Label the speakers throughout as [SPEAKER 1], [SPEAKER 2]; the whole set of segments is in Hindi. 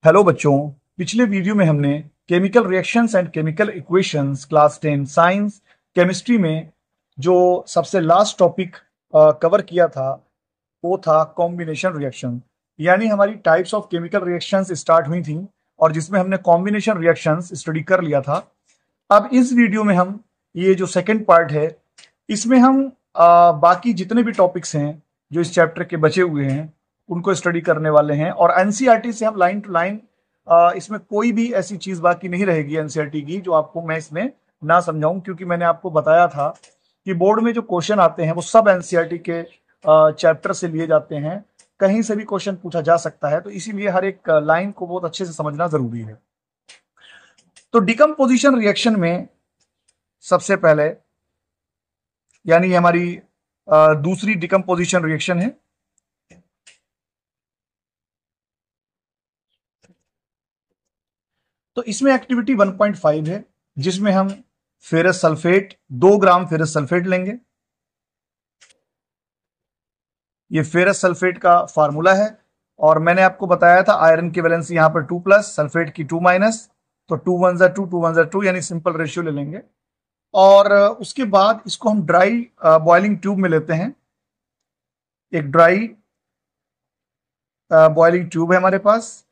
[SPEAKER 1] हेलो बच्चों। पिछले वीडियो में हमने chemical reactions and chemical equations class 10 science chemistry में जो सबसे लास्ट टॉपिक कवर किया था वो था कॉम्बिनेशन रिएक्शन। यानी हमारी types of chemical reactions start हुई थी और जिसमें हमने कॉम्बिनेशन रिएक्शंस स्टडी कर लिया था। अब इस वीडियो में हम ये जो सेकेंड पार्ट है इसमें हम बाकी जितने भी टॉपिक्स हैं जो इस चैप्टर के बचे हुए हैं उनको स्टडी करने वाले हैं और एनसीईआरटी से हम लाइन टू लाइन इसमें कोई भी ऐसी चीज बाकी नहीं रहेगी एनसीईआरटी की जो आपको मैं इसमें ना समझाऊं, क्योंकि मैंने आपको बताया था कि बोर्ड में जो क्वेश्चन आते हैं वो सब एनसीईआरटी के चैप्टर से लिए जाते हैं। कहीं से भी क्वेश्चन पूछा जा सकता है, तो इसीलिए हर एक लाइन को बहुत अच्छे से समझना जरूरी है। तो डिकम्पोजिशन रिएक्शन में सबसे पहले यानी हमारी दूसरी डिकम्पोजिशन रिएक्शन है। तो इसमें एक्टिविटी 1.5 है जिसमें हम फेरस सल्फेट 2 ग्राम फेरस सल्फेट लेंगे। ये फेरस सल्फेट का फार्मूला है और मैंने आपको बताया था आयरन की वैलेंसी यहां पर 2+, सल्फेट की 2-, तो 2 1 जा 2 2 1 जा 2 यानी सिंपल रेशियो ले लेंगे। और उसके बाद इसको हम ड्राई बॉइलिंग ट्यूब में लेते हैं। एक ड्राई बॉइलिंग ट्यूब है हमारे पास।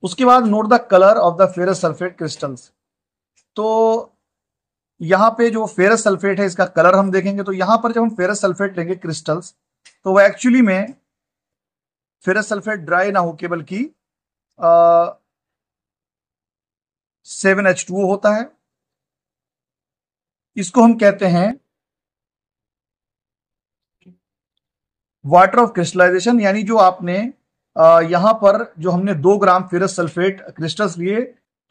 [SPEAKER 1] उसके बाद note the colour of the ferrous sulphate crystals. तो यहां पे जो फेरस सल्फेट है इसका कलर हम देखेंगे। तो यहां पर जब हम फेरस सल्फेट लेंगे क्रिस्टल्स तो वो एक्चुअली में फेरस सल्फेट ड्राई ना हो के बल्कि 7H2O होता है। इसको हम कहते हैं वाटर ऑफ क्रिस्टलाइजेशन। यानी जो आपने यहां पर जो हमने 2 ग्राम फेरस सल्फेट क्रिस्टल्स लिए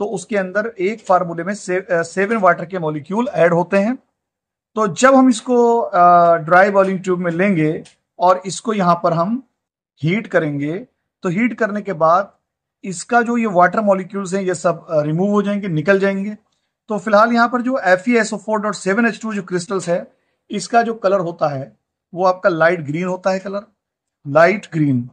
[SPEAKER 1] तो उसके अंदर एक फार्मूले में 7 वाटर के मॉलिक्यूल ऐड होते हैं। तो जब हम इसको ड्राई बॉइलिंग ट्यूब में लेंगे और इसको यहां पर हम हीट करेंगे तो हीट करने के बाद इसका जो ये वाटर मॉलिक्यूल्स हैं ये सब रिमूव हो जाएंगे, निकल जाएंगे। तो फिलहाल यहाँ पर जो FeSO4.7H2 जो क्रिस्टल्स है इसका जो कलर होता है वो आपका लाइट ग्रीन होता है, कलर लाइट ग्रीन।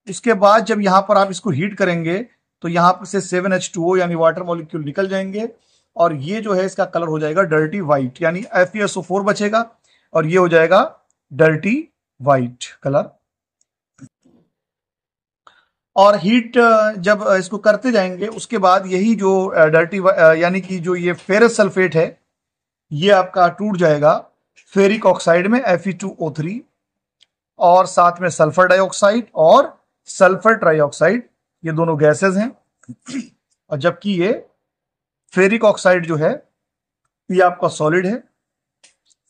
[SPEAKER 1] उसके बाद जब यहां पर आप इसको हीट करेंगे तो यहां पर से 7H2O यानी वाटर मॉलिक्यूल निकल जाएंगे और ये जो है इसका कलर हो जाएगा डर्टी व्हाइट, यानी FeSO4 बचेगा और ये हो जाएगा डर्टी व्हाइट कलर। और हीट जब इसको करते जाएंगे उसके बाद यही जो डर्टी यानी कि जो ये फेरस सल्फेट है ये आपका टूट जाएगा फेरिक ऑक्साइड में Fe2O3 और साथ में सल्फर डाइऑक्साइड और सल्फर ट्राइऑक्साइड, ये दोनों गैसेस हैं। और जबकि ये फेरिक ऑक्साइड जो है ये आपका सॉलिड है,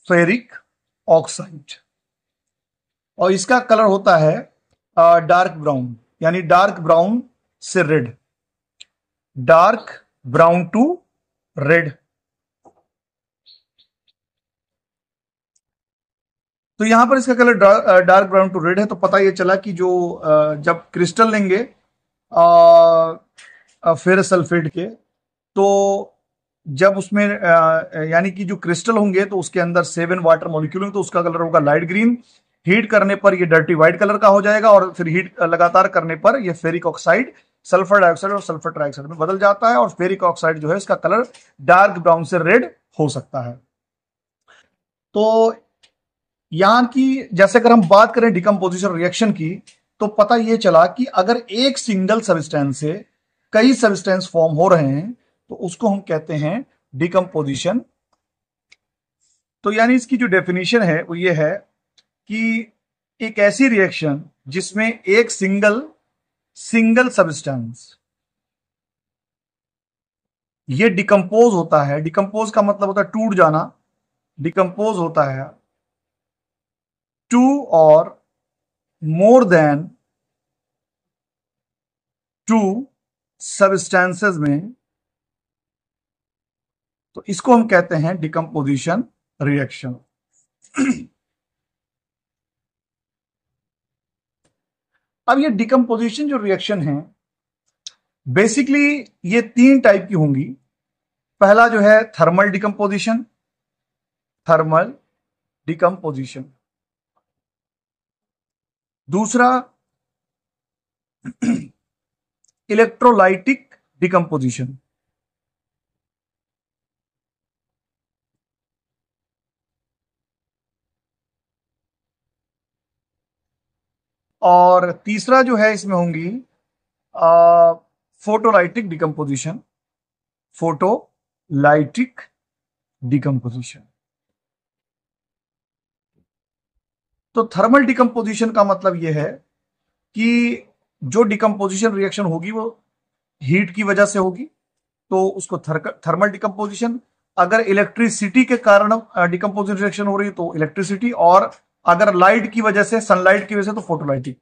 [SPEAKER 1] फेरिक ऑक्साइड, और इसका कलर होता है डार्क ब्राउन, यानी डार्क ब्राउन से red, dark brown to red. तो यहां पर इसका colour dark brown to red है। तो पता ये चला कि जो जब क्रिस्टल लेंगे फेरस सल्फेट के तो जब उसमें यानी कि जो क्रिस्टल होंगे तो उसके अंदर 7 वाटर मॉलिक्यूल होंगे तो उसका कलर होगा लाइट ग्रीन। हीट करने पर ये डर्टी व्हाइट कलर का हो जाएगा और फिर हीट लगातार करने पर ये फेरिक ऑक्साइड सल्फर डाइऑक्साइड और सल्फर ट्राइऑक्साइड में बदल जाता है और फेरिक ऑक्साइड जो है इसका कलर डार्क ब्राउन से रेड हो सकता है। तो यहां की जैसे अगर हम बात करें डिकम्पोजिशन रिएक्शन की तो पता यह चला कि अगर एक सिंगल सब्सटेंस से कई सब्सटेंस फॉर्म हो रहे हैं तो उसको हम कहते हैं डिकम्पोजिशन। तो यानी इसकी जो डेफिनेशन है वो ये है कि एक ऐसी रिएक्शन जिसमें एक सिंगल सब्सटेंस ये डिकम्पोज होता है। डिकम्पोज का मतलब होता है टूट जाना। डिकम्पोज होता है 2 और मोर देन 2 सब्सटेंसेस में, तो इसको हम कहते हैं डिकम्पोजिशन रिएक्शन। अब ये डिकम्पोजिशन जो रिएक्शन है बेसिकली ये 3 टाइप की होंगी। पहला जो है थर्मल डिकम्पोजिशन, थर्मल डिकम्पोजिशन। दूसरा इलेक्ट्रोलाइटिक डिकम्पोजिशन। और तीसरा जो है इसमें होंगी फोटोलाइटिक डिकम्पोजिशन। Photolytic decomposition. तो थर्मल डिकम्पोजिशन का मतलब यह है कि जो डिकम्पोजिशन रिएक्शन होगी वो हीट की वजह से होगी, तो उसको थर्मल डिकम्पोजिशन। अगर इलेक्ट्रिसिटी के कारण डिकम्पोजिशन रिएक्शन हो रही है तो इलेक्ट्रिसिटी, और अगर लाइट की वजह से, सनलाइट की वजह से, तो फोटोलाइटिक।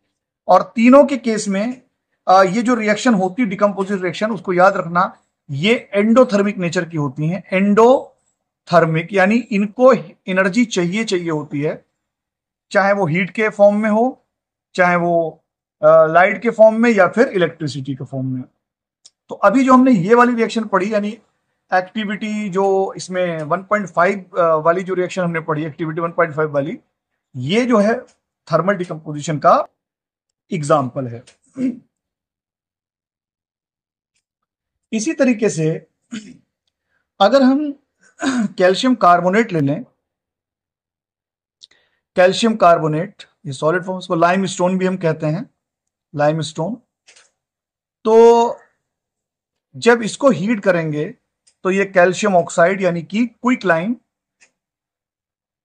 [SPEAKER 1] और तीनों के केस में ये जो रिएक्शन होती है डिकम्पोजिशन रिएक्शन, उसको याद रखना, ये एंडोथर्मिक नेचर की होती हैं। एंडोथर्मिक यानी इनको एनर्जी चाहिए चाहिए होती है, चाहे वो हीट के फॉर्म में हो, चाहे वो लाइट के फॉर्म में, या फिर इलेक्ट्रिसिटी के फॉर्म में। तो अभी जो हमने ये वाली रिएक्शन पढ़ी, यानी एक्टिविटी जो इसमें 1.5 वाली जो रिएक्शन हमने पढ़ी, एक्टिविटी 1.5 वाली, ये जो है थर्मल डिकम्पोजिशन का एग्जाम्पल है। इसी तरीके से अगर हम कैल्शियम कार्बोनेट ले लें, कैल्शियम कार्बोनेट, ये सॉलिड फॉर्म, इसको लाइम स्टोन भी हम कहते हैं, लाइम स्टोन। तो जब इसको हीट करेंगे तो ये कैल्शियम ऑक्साइड यानी कि क्विक लाइम,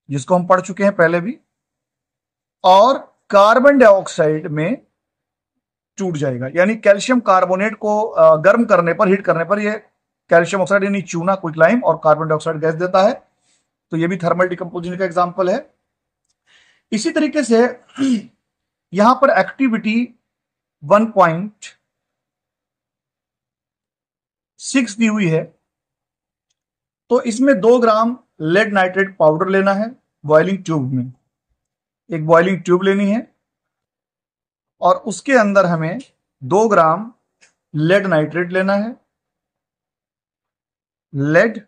[SPEAKER 1] जिसको हम पढ़ चुके हैं पहले भी, और कार्बन डाइऑक्साइड में टूट जाएगा। यानी कैल्शियम कार्बोनेट को गर्म करने पर, हीट करने पर, ये कैल्शियम ऑक्साइड यानी चूना, क्विक लाइम और कार्बन डाइऑक्साइड गैस देता है। तो ये भी थर्मल डिकम्पोजिशन का एग्जाम्पल है। इसी तरीके से यहां पर एक्टिविटी 1.6 दी हुई है। तो इसमें 2 ग्राम लेड नाइट्रेट पाउडर लेना है बॉइलिंग ट्यूब में। एक बॉइलिंग ट्यूब लेनी है और उसके अंदर हमें 2 ग्राम लेड नाइट्रेट लेना है। लेड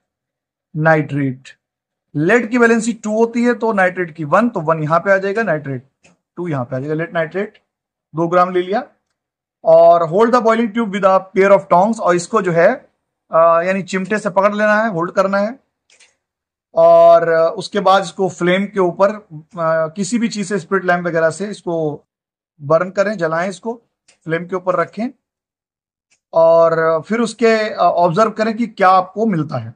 [SPEAKER 1] नाइट्रेट, लेड की वैलेंसी 2 होती है, तो नाइट्रेट की 1, तो 1 यहां पे आ जाएगा, नाइट्रेट 2 यहां पे आ जाएगा। लेड नाइट्रेट 2 ग्राम ले लिया और hold the boiling tube with a pair of tongs, और इसको जो है यानी चिमटे से पकड़ लेना है, होल्ड करना है। और उसके बाद इसको फ्लेम के ऊपर किसी भी चीज से, स्पिरिट लैम्प वगैरह से इसको बर्न करें, जलाएं, इसको फ्लेम के ऊपर रखें और फिर उसके ऑब्जर्व करें कि क्या आपको मिलता है।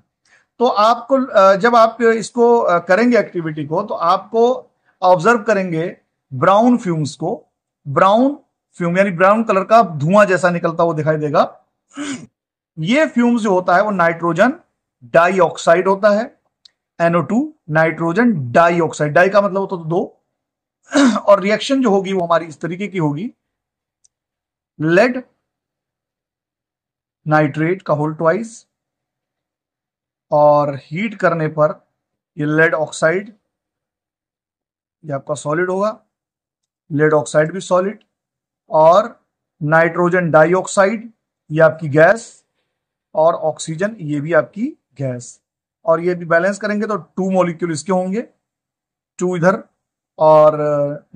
[SPEAKER 1] तो आपको जब आप इसको करेंगे एक्टिविटी को, तो आपको ऑब्जर्व करेंगे ब्राउन फ्यूम्स को। ब्राउन फ्यूम यानी ब्राउन कलर का धुआं जैसा निकलता हुआ दिखाई देगा। ये फ्यूम्स जो होता है वो नाइट्रोजन डाइऑक्साइड होता है, NO2 नाइट्रोजन डाइऑक्साइड। डाई का मतलब होता है 2। और रिएक्शन जो होगी वो हमारी इस तरीके की होगी, लेड नाइट्रेट का होल ट्वाइस, और हीट करने पर ये लेड ऑक्साइड, ये आपका सॉलिड होगा, लेड ऑक्साइड भी सॉलिड, और नाइट्रोजन डाइऑक्साइड ये आपकी गैस, और ऑक्सीजन ये भी आपकी गैस। और ये भी बैलेंस करेंगे तो 2 मॉलिक्यूल इसके होंगे, 2 इधर, और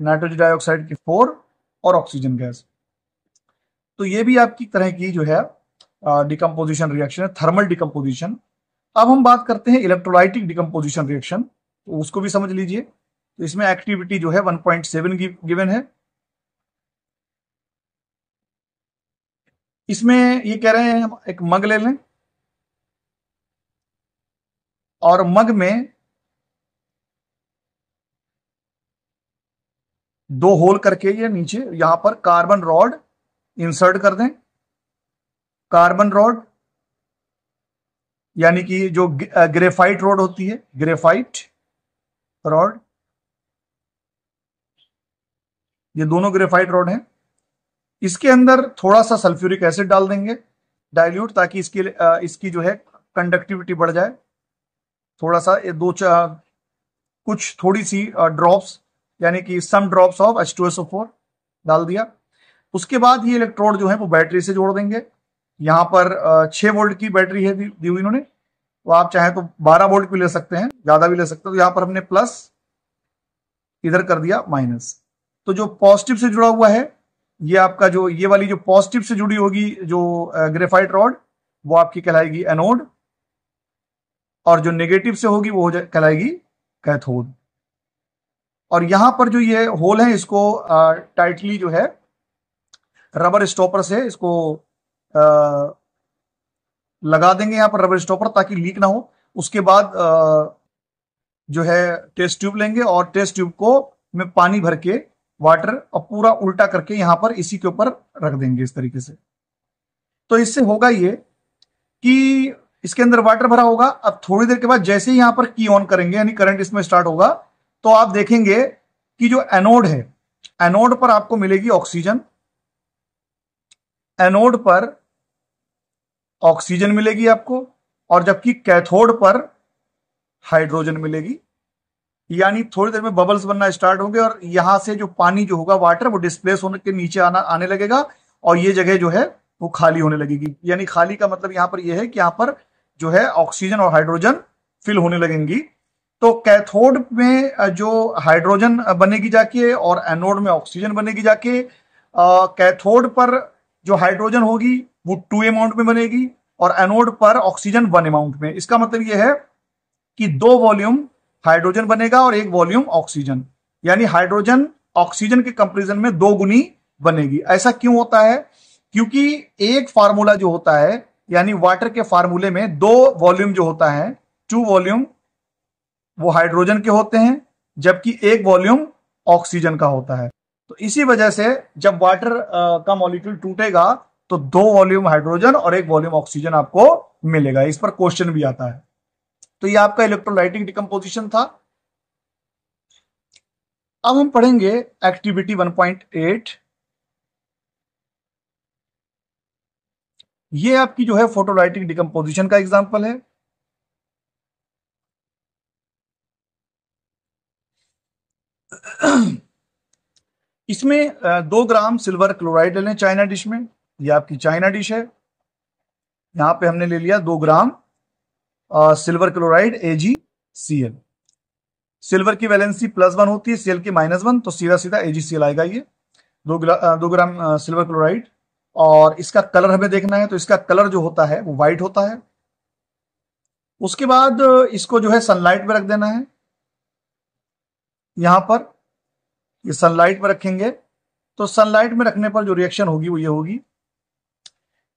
[SPEAKER 1] नाइट्रोजन डाइऑक्साइड के 4, और ऑक्सीजन गैस। तो ये भी आपकी तरह की जो है डिकम्पोजिशन रिएक्शन है, थर्मल डिकम्पोजिशन। अब हम बात करते हैं इलेक्ट्रोलाइटिक डिकम्पोजिशन रिएक्शन, तो उसको भी समझ लीजिए। तो इसमें एक्टिविटी जो है 1.7 गिवन है। इसमें ये कह रहे हैं हम एक मग ले लें और मग में 2 होल करके ये नीचे यहां पर कार्बन रॉड इंसर्ट कर दें। कार्बन रॉड यानी कि जो ग्रेफाइट रॉड होती है, ग्रेफाइट रॉड, ये दोनों ग्रेफाइट रॉड हैं। इसके अंदर थोड़ा सा सल्फ्यूरिक एसिड डाल देंगे डाइल्यूट, ताकि इसकी जो है कंडक्टिविटी बढ़ जाए। थोड़ा सा कुछ थोड़ी सी ड्रॉप्स यानी कि सम ड्रॉप्स ऑफ H2SO4 डाल दिया। उसके बाद ये इलेक्ट्रोड जो है वो बैटरी से जोड़ देंगे। यहाँ पर 6 वोल्ट की बैटरी है दी हुई इन्होंने, तो आप चाहे तो 12 वोल्ट भी ले सकते हैं, ज्यादा भी ले सकते हो। तो यहाँ पर हमने प्लस इधर कर दिया माइनस। तो जो पॉजिटिव से जुड़ा हुआ है, ये आपका जो ये वाली जो पॉजिटिव से जुड़ी होगी जो ग्रेफाइट रॉड, वो आपकी कहलाएगी एनोड, और जो नेगेटिव से होगी वो कहलाएगी कैथोड। और यहां पर जो ये होल है इसको टाइटली जो है रबर स्टॉपर से इसको लगा देंगे यहां पर रबर स्टॉपर, ताकि लीक ना हो। उसके बाद जो है टेस्ट ट्यूब लेंगे और टेस्ट ट्यूब को में पानी भर के वाटर और पूरा उल्टा करके यहां पर इसी के ऊपर रख देंगे इस तरीके से। तो इससे होगा ये कि इसके अंदर वाटर भरा होगा। अब थोड़ी देर के बाद जैसे ही यहां पर की ऑन करेंगे यानी करंट इसमें स्टार्ट होगा, तो आप देखेंगे कि जो एनोड है, एनोड पर आपको मिलेगी ऑक्सीजन, एनोड पर ऑक्सीजन मिलेगी आपको, और जबकि कैथोड पर हाइड्रोजन मिलेगी। यानी थोड़ी देर में बबल्स बनना स्टार्ट होंगे और यहां से जो पानी जो होगा वाटर वो डिस्प्लेस होने के नीचे आने लगेगा, और ये जगह जो है वो खाली होने लगेगी। यानी खाली का मतलब यहां पर ये है कि यहां पर जो है ऑक्सीजन और हाइड्रोजन फिल होने लगेंगी। तो कैथोड में जो हाइड्रोजन बनेगी जाके और एनोड में ऑक्सीजन बनेगी जाके। कैथोड पर जो हाइड्रोजन होगी वो 2 अमाउंट में बनेगी और एनोड पर ऑक्सीजन 1 अमाउंट में। इसका मतलब यह है कि 2 वॉल्यूम हाइड्रोजन बनेगा और 1 वॉल्यूम ऑक्सीजन, यानी हाइड्रोजन ऑक्सीजन के कंपैरिजन में 2 गुनी बनेगी। ऐसा क्यों होता है? क्योंकि एक फार्मूला जो होता है, यानी वाटर के फार्मूले में 2 वॉल्यूम जो होता है, 2 वॉल्यूम वो हाइड्रोजन के होते हैं, जबकि 1 वॉल्यूम ऑक्सीजन का होता है। तो इसी वजह से जब वाटर का मॉलिक्यूल टूटेगा तो 2 वॉल्यूम हाइड्रोजन और 1 वॉल्यूम ऑक्सीजन आपको मिलेगा। इस पर क्वेश्चन भी आता है। तो ये आपका इलेक्ट्रोलाइटिक डिकम्पोजिशन था। अब हम पढ़ेंगे एक्टिविटी 1.8। ये आपकी जो है फोटोलाइटिक डिकम्पोजिशन का एग्जांपल है। इसमें 2 ग्राम सिल्वर क्लोराइड ले लें चाइना डिश में। ये आपकी चाइना डिश है। यहां पे हमने ले लिया 2 ग्राम सिल्वर क्लोराइड AgCl। सिल्वर की वैलेंसी +1 होती है, Cl की -1, तो सीधा सीधा AgCl आएगा। ये 2 ग्राम सिल्वर क्लोराइड। और इसका कलर हमें देखना है, तो इसका कलर जो होता है वो व्हाइट होता है। उसके बाद इसको जो है सनलाइट में रख देना है। यहां पर ये सनलाइट में रखेंगे तो सनलाइट में रखने पर जो रिएक्शन होगी वो ये होगी,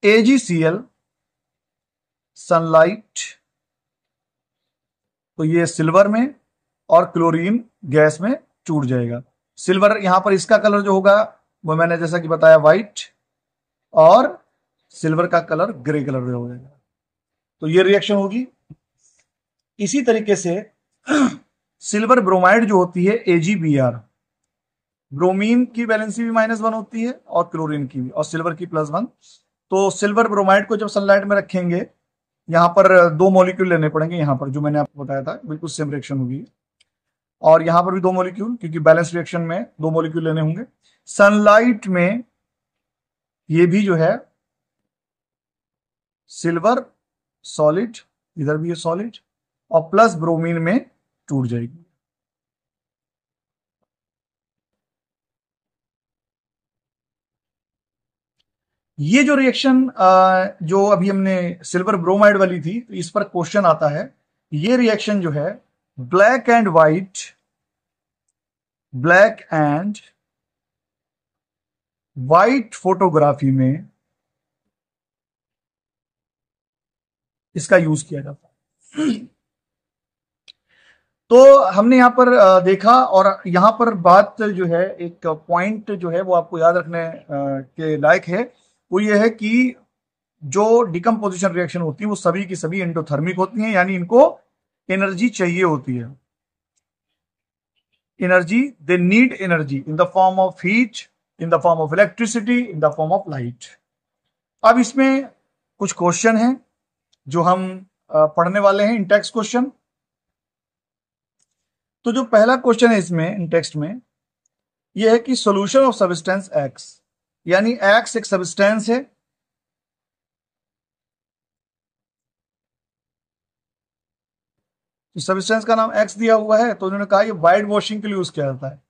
[SPEAKER 1] AgCl सनलाइट, तो ये सिल्वर में और क्लोरीन गैस में टूट जाएगा। सिल्वर यहां पर इसका कलर जो होगा वो मैंने जैसा कि बताया व्हाइट, और सिल्वर का कलर ग्रे कलर में हो जाएगा। तो ये रिएक्शन होगी। इसी तरीके से सिल्वर ब्रोमाइड जो होती है AgBr, ब्रोमीन की वैलेंसी भी -1 होती है और क्लोरीन की भी, और सिल्वर की +1। तो सिल्वर ब्रोमाइड को जब सनलाइट में रखेंगे, यहां पर 2 मॉलिक्यूल लेने पड़ेंगे। यहां पर जो मैंने आपको बताया था बिल्कुल सेम रिएक्शन होगी, और यहां पर भी 2 मॉलिक्यूल, क्योंकि बैलेंस रिएक्शन में 2 मॉलिक्यूल लेने होंगे। सनलाइट में ये भी जो है सिल्वर सॉलिड, इधर भी ये सॉलिड, और प्लस ब्रोमीन में टूट जाएगी। ये जो रिएक्शन जो अभी हमने सिल्वर ब्रोमाइड वाली थी, तो इस पर क्वेश्चन आता है। ये रिएक्शन जो है ब्लैक एंड व्हाइट फोटोग्राफी में इसका यूज किया जाता है। तो हमने यहां पर देखा, और यहां पर बात जो है, एक पॉइंट जो है वो आपको याद रखने के लायक है। वो ये है कि जो डिकम्पोजिशन रिएक्शन होती है वो सभी की सभी एंडोथर्मिक होती हैं, यानी इनको एनर्जी चाहिए होती है। Energy, they need energy in the form of heat, in the form of electricity, in the form of light. अब इसमें कुछ क्वेश्चन हैं जो हम पढ़ने वाले हैं इन टेक्स्ट क्वेश्चन। तो जो पहला क्वेश्चन है इसमें इन टेक्स्ट में, यह है कि सॉल्यूशन ऑफ सब्सटेंस X, यानी X एक सब्सटेंस है। तो सब्सटेंस का नाम एक्स दिया हुआ है, तो उन्होंने कहा ये वाइट वॉशिंग के लिए यूज किया जाता है।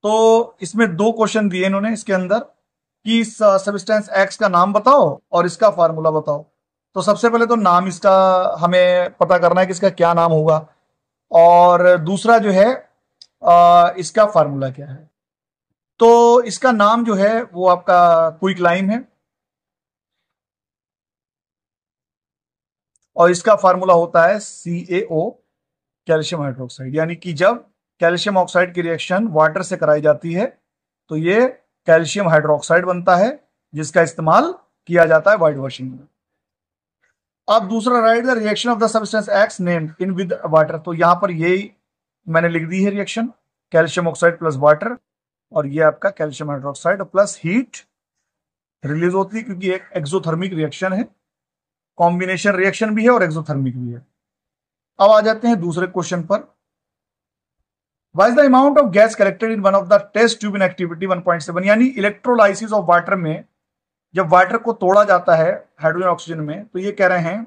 [SPEAKER 1] तो इसमें दो क्वेश्चन दिए इन्होंने इसके अंदर कि सब्सटेंस एक्स का नाम बताओ और इसका फार्मूला बताओ। तो सबसे पहले तो नाम इसका हमें पता करना है कि इसका क्या नाम होगा, और दूसरा जो है इसका फार्मूला क्या है। तो इसका नाम जो है वो आपका क्विक लाइम है, और इसका फार्मूला होता है CaO, कैल्शियम हाइड्रोक्साइड। यानी कि जब कैल्शियम ऑक्साइड की रिएक्शन वाटर से कराई जाती है तो ये कैल्शियम हाइड्रोक्साइड बनता है, जिसका इस्तेमाल किया जाता है व्हाइट वॉशिंग में। अब दूसरा, right the reaction of the substance x named in with water. तो यहां पर यही मैंने लिख दी है reaction, calcium oxide plus water, और ये आपका calcium hydroxide plus heat release होती है, क्योंकि एक एक्सोथर्मिक रिएक्शन है, कॉम्बिनेशन रिएक्शन भी है और एक्सोथर्मिक भी है। अब आ जाते हैं दूसरे क्वेश्चन पर। What is the amount of gas collected in one of the test tube in activity 1.7? यानी इलेक्ट्रोलाइसिस ऑफ वाटर में जब वाटर को तोड़ा जाता है हाइड्रोजन ऑक्सीजन में, तो ये कह रहे हैं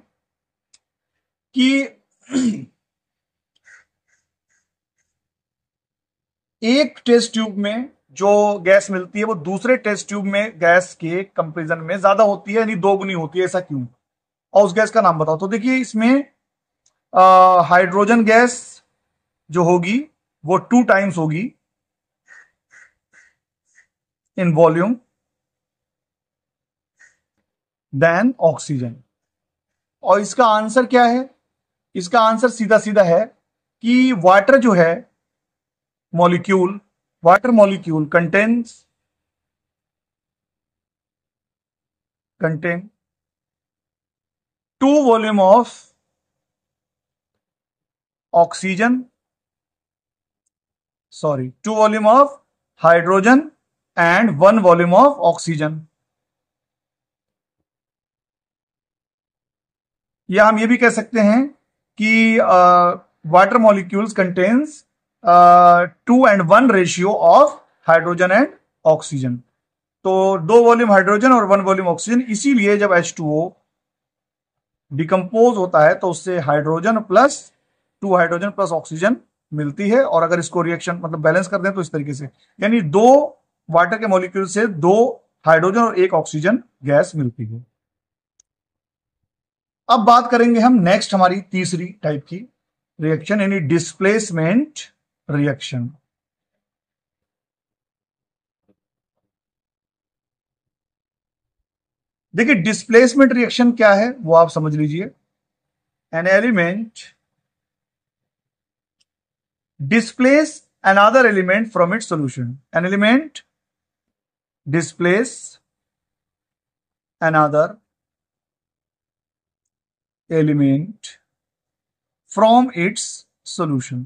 [SPEAKER 1] कि एक टेस्ट ट्यूब में जो गैस मिलती है वो दूसरे टेस्ट ट्यूब में गैस के कंपेरिजन में ज्यादा होती है, यानी दोगुनी होती है। ऐसा क्यों? और उस गैस का नाम बताओ। तो देखिए इसमें हाइड्रोजन गैस जो होगी वो 2 टाइम्स होगी इन वॉल्यूम देन ऑक्सीजन। और इसका आंसर क्या है? इसका आंसर सीधा सीधा है कि वाटर जो है molecule, water molecule contain 2 volume of oxygen, 2 volume of hydrogen and 1 volume of oxygen. या हम ये भी कह सकते हैं कि water molecules contains 2 and 1 ratio of hydrogen and oxygen. तो 2 वॉल्यूम हाइड्रोजन और 1 वॉल्यूम ऑक्सीजन, इसीलिए जब H2O डिकम्पोज होता है तो उससे hydrogen plus 2 hydrogen plus oxygen मिलती है। और अगर इसको रिएक्शन मतलब बैलेंस कर दें तो इस तरीके से, यानी 2 वाटर के मॉलिक्यूल से 2 हाइड्रोजन और 1 ऑक्सीजन गैस मिलती है। अब बात करेंगे हम नेक्स्ट हमारी तीसरी टाइप की रिएक्शन, यानी डिस्प्लेसमेंट रिएक्शन। देखिए डिस्प्लेसमेंट रिएक्शन क्या है वो आप समझ लीजिए। An element displace another element from its solution. An element displace another element from its solution.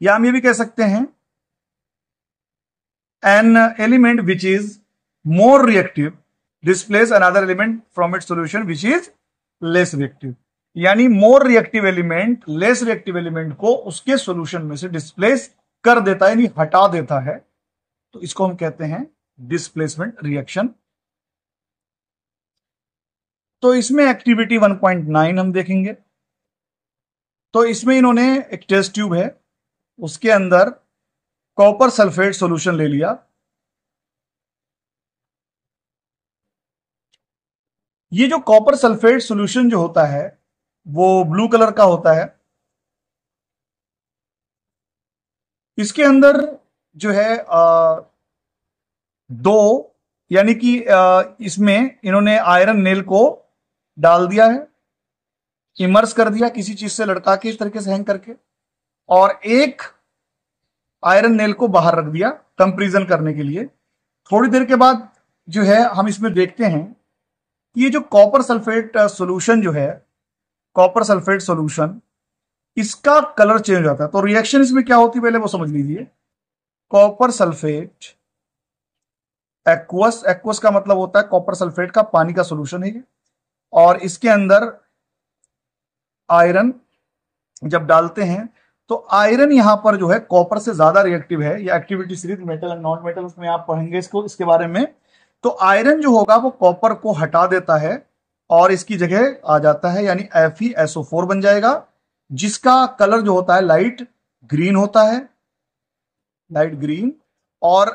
[SPEAKER 1] या हम ये भी कह सकते हैं an element which is more reactive displace another element from its solution which is less reactive। यानी more reactive element less reactive element को उसके सॉल्यूशन में से डिस्प्लेस कर देता है, यानी हटा देता है। तो इसको हम कहते हैं डिस्प्लेसमेंट रिएक्शन। तो इसमें एक्टिविटी 1.9 हम देखेंगे। तो इसमें इन्होंने एक टेस्ट ट्यूब है, उसके अंदर कॉपर सल्फेट सॉल्यूशन ले लिया। ये जो कॉपर सल्फेट सॉल्यूशन जो होता है वो ब्लू कलर का होता है। इसके अंदर जो है 2, यानी कि इसमें इन्होंने आयरन नेल को डाल दिया है, इमर्स कर दिया किसी चीज से लटका के इस तरीके से हैंग करके, और एक आयरन नेल को बाहर रख दिया कंपैरिजन करने के लिए। थोड़ी देर के बाद जो है हम इसमें देखते हैं कि ये जो कॉपर सल्फेट सॉल्यूशन जो है, कॉपर सल्फेट सॉल्यूशन, इसका कलर चेंज हो जाता है। तो रिएक्शन इसमें क्या होती है पहले वो समझ लीजिए। कॉपर सल्फेट एक्वस, एक्वस का मतलब होता है कॉपर सल्फेट का पानी का सॉल्यूशन है ये, और इसके अंदर आयरन जब डालते हैं तो आयरन यहां पर जो है कॉपर से ज्यादा रिएक्टिव है। या activity series metal and non metal में आप पढ़ेंगे इसके बारे में। तो आयरन जो होगा वो कॉपर को हटा देता है और इसकी जगह आ जाता है, यानी FeSO4 बन जाएगा, जिसका कलर जो होता है लाइट ग्रीन होता है, लाइट ग्रीन। और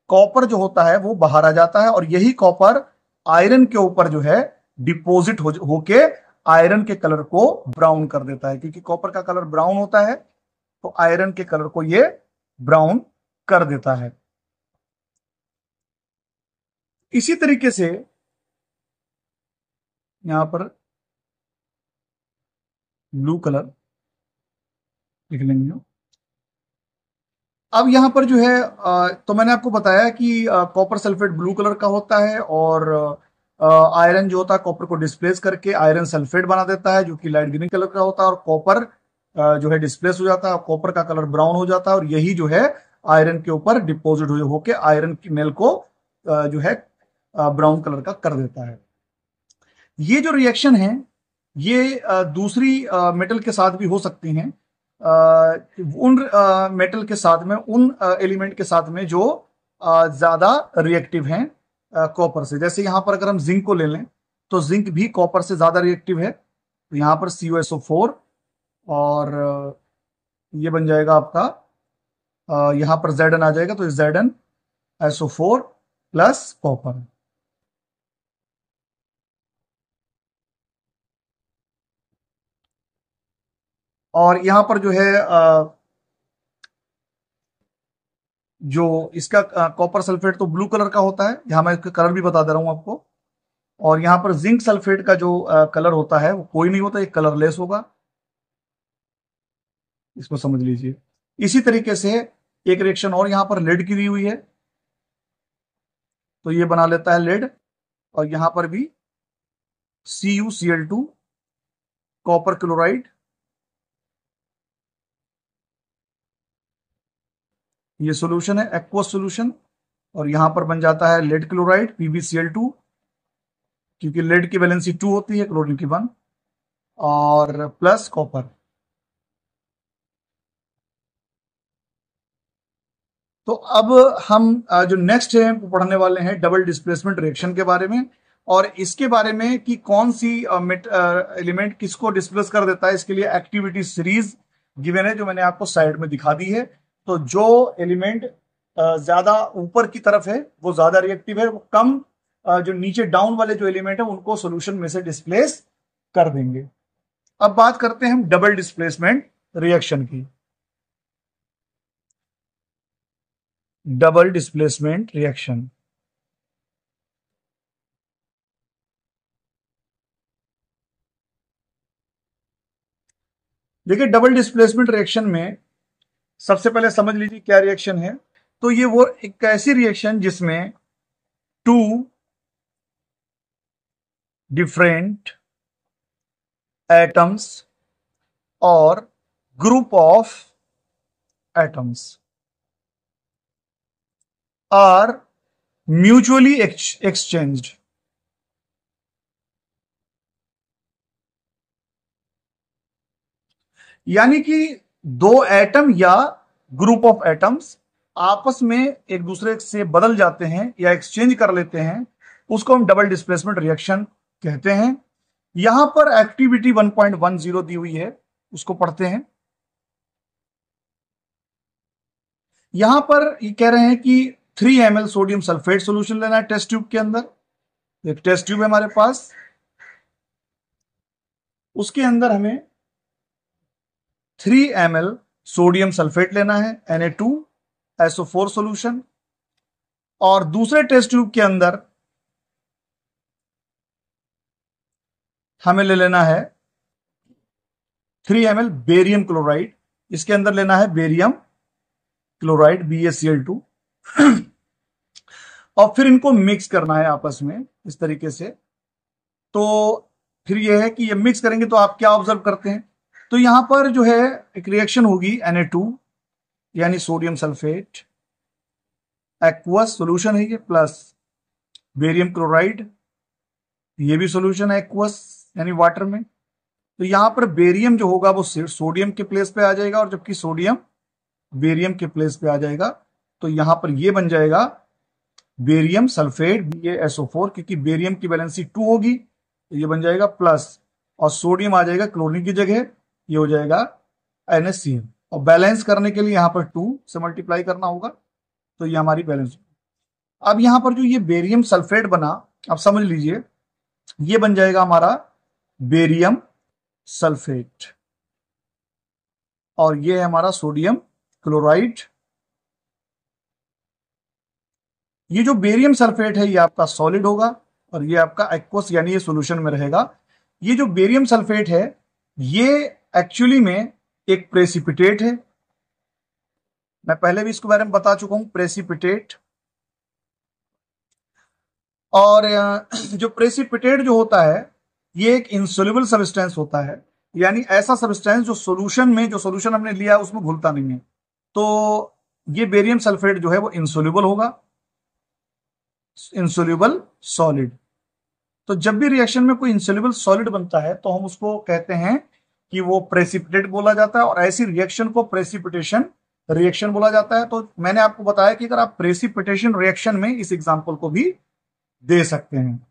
[SPEAKER 1] कॉपर जो होता है वो बाहर आ जाता है, और यही कॉपर आयरन के ऊपर जो है डिपॉजिट होके आयरन के कलर को ब्राउन कर देता है, क्योंकि कॉपर का कलर ब्राउन होता है, तो आयरन के कलर को ये ब्राउन कर देता है। इसी तरीके से यहां पर ब्लू कलर लिख लेंगे। अब यहां पर जो है तो मैंने आपको बताया कि कॉपर सल्फेट ब्लू कलर का होता है, और आयरन जो होता है कॉपर को डिस्प्लेस करके आयरन सल्फेट बना देता है, जो कि लाइट ग्रीन कलर का होता है, और कॉपर जो है डिस्प्लेस हो जाता है, कॉपर का कलर ब्राउन हो जाता है, और यही जो है आयरन के ऊपर डिपोजिट होके आयरन की मेल को जो है ब्राउन कलर का कर देता है। ये जो रिएक्शन है ये दूसरी मेटल के साथ भी हो सकती हैं, उन मेटल के साथ में, उन एलिमेंट के साथ में जो ज्यादा रिएक्टिव हैं कॉपर से। जैसे यहां पर अगर हम जिंक को ले लें तो जिंक भी कॉपर से ज्यादा रिएक्टिव है, तो यहां पर CuSO4 और ये बन जाएगा आपका, यहां पर Zn आ जाएगा, तो ZnSO4 प्लस कॉपर। और यहां पर जो है जो इसका कॉपर सल्फेट तो ब्लू कलर का होता है, यहां मैं इसका कलर भी बता दे रहा हूं आपको। और यहां पर जिंक सल्फेट का जो कलर होता है वो कोई नहीं होता, ये कलरलेस होगा, इसको समझ लीजिए। इसी तरीके से एक रिएक्शन और यहां पर लेड की दी हुई है, तो ये बना लेता है लेड, और यहां पर भी CuCl2 कॉपर क्लोराइड, ये सॉल्यूशन है एक्वस सॉल्यूशन, और यहां पर बन जाता है लेड क्लोराइड PbCl2, क्योंकि लेड की वैलेंसी 2 होती है, क्लोरीन की 1, और प्लस कॉपर। तो अब हम जो नेक्स्ट है वो पढ़ने वाले हैं डबल डिस्प्लेसमेंट रिएक्शन के बारे में, और इसके बारे में कि कौन सी एलिमेंट किसको डिस्प्लेस कर देता है, इसके लिए एक्टिविटी सीरीज गिवन है, जो मैंने आपको साइड में दिखा दी है। तो जो एलिमेंट ज्यादा ऊपर की तरफ है वो ज्यादा रिएक्टिव है, वो कम जो नीचे डाउन वाले जो एलिमेंट है उनको सोल्यूशन में से डिस्प्लेस कर देंगे। अब बात करते हैं हम डबल डिस्प्लेसमेंट रिएक्शन की। डबल डिस्प्लेसमेंट रिएक्शन, देखिए डबल डिस्प्लेसमेंट रिएक्शन में सबसे पहले समझ लीजिए क्या रिएक्शन है। तो ये वो एक ऐसी रिएक्शन जिसमें टू डिफरेंट एटम्स और group of atoms are mutually exchanged, यानी कि दो एटम या ग्रुप ऑफ एटम्स आपस में एक दूसरे से बदल जाते हैं या एक्सचेंज कर लेते हैं, उसको हम डबल डिस्प्लेसमेंट रिएक्शन कहते हैं। यहां पर एक्टिविटी 1.10 दी हुई है, उसको पढ़ते हैं। यहां पर ये कह रहे हैं कि 3 ml सोडियम सल्फेट सॉल्यूशन लेना है टेस्ट ट्यूब के अंदर। एक टेस्ट ट्यूब है हमारे पास, उसके अंदर हमें 3 ml सोडियम सल्फेट लेना है Na2SO4 सॉल्यूशन, और दूसरे टेस्ट ट्यूब के अंदर हमें ले लेना है 3 ml बेरियम क्लोराइड, इसके अंदर लेना है बेरियम क्लोराइड BaCl2 और फिर इनको मिक्स करना है आपस में इस तरीके से। तो फिर यह है कि ये मिक्स करेंगे तो आप क्या ऑब्जर्व करते हैं, तो यहां पर जो है एक रिएक्शन होगी Na2 यानी सोडियम सल्फेट, एक्वस सॉल्यूशन है ये, प्लस बेरियम क्लोराइड, ये भी सॉल्यूशन है एक्वस यानी वाटर में। तो यहां पर बेरियम जो होगा वो सोडियम के प्लेस पे आ जाएगा, और जबकि सोडियम बेरियम के प्लेस पे आ जाएगा, तो यहां पर ये बन जाएगा बेरियम सल्फेट BaSO4, क्योंकि बेरियम की वैलेंसी 2 होगी तो ये बन जाएगा प्लस, और सोडियम आ जाएगा क्लोरीन की जगह, ये हो जाएगा NaCl। और बैलेंस करने के लिए यहाँ पर 2 से मल्टीप्लाई करना होगा, तो ये हमारी बैलेंस। अब यहाँ पर जो ये बेरियम सल्फेट बना, अब समझ लीजिए, ये बन जाएगा हमारा बेरियम सल्फेट, और ये है हमारा सोडियम क्लोराइड। ये जो बेरियम सल्फेट है ये आपका सॉलिड होगा, और ये आपका एक्वस यानी ये सॉल्यूशन में रहेगा। ये जो बेरियम सल्फेट है ये एक्चुअली में एक प्रेसिपिटेट है, मैं पहले भी इसके बारे में बता चुका हूं, प्रेसिपिटेट। और जो प्रेसिपिटेट जो होता है ये एक इंसोल्यूबल सब्सटेंस होता है, यानी ऐसा सब्सटेंस जो सॉल्यूशन में, जो सॉल्यूशन हमने लिया उसमें घुलता नहीं है। तो ये बेरियम सल्फेट जो है वो इंसोल्यूबल होगा, इंसोल्यूबल सॉलिड। तो जब भी रिएक्शन में कोई इंसोल्यूबल सॉलिड बनता है तो हम उसको कहते हैं कि वो प्रेसिपिटेट बोला जाता है, और ऐसी रिएक्शन को प्रेसिपिटेशन रिएक्शन बोला जाता है। तो मैंने आपको बताया कि अगर आप प्रेसिपिटेशन रिएक्शन में इस एग्जांपल को भी दे सकते हैं।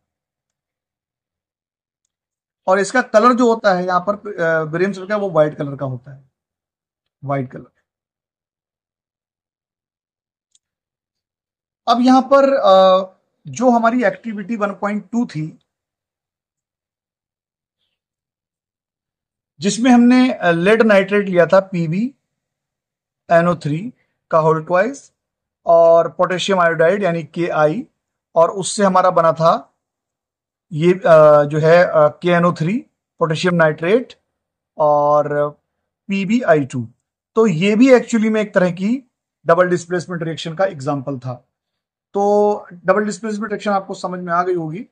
[SPEAKER 1] और इसका कलर जो होता है यहाँ पर बेरियम सल्फेट का, वो व्हाइट कलर का होता है, व्हाइट कलर। अब यहां पर जो हमारी एक्टिविटी 1.2 थी, जिसमें हमने लेड नाइट्रेट लिया था PbNO3 का होल ट्वाइस, और पोटेशियम आयोडाइड यानी Ki, और उससे हमारा बना था ये जो है KNO3 पोटेशियम नाइट्रेट और PbI2। तो ये भी एक्चुअली में एक तरह की डबल डिस्प्लेसमेंट रिएक्शन का एग्जांपल था। तो डबल डिस्प्लेसमेंट रिएक्शन आपको समझ में आ गई होगी।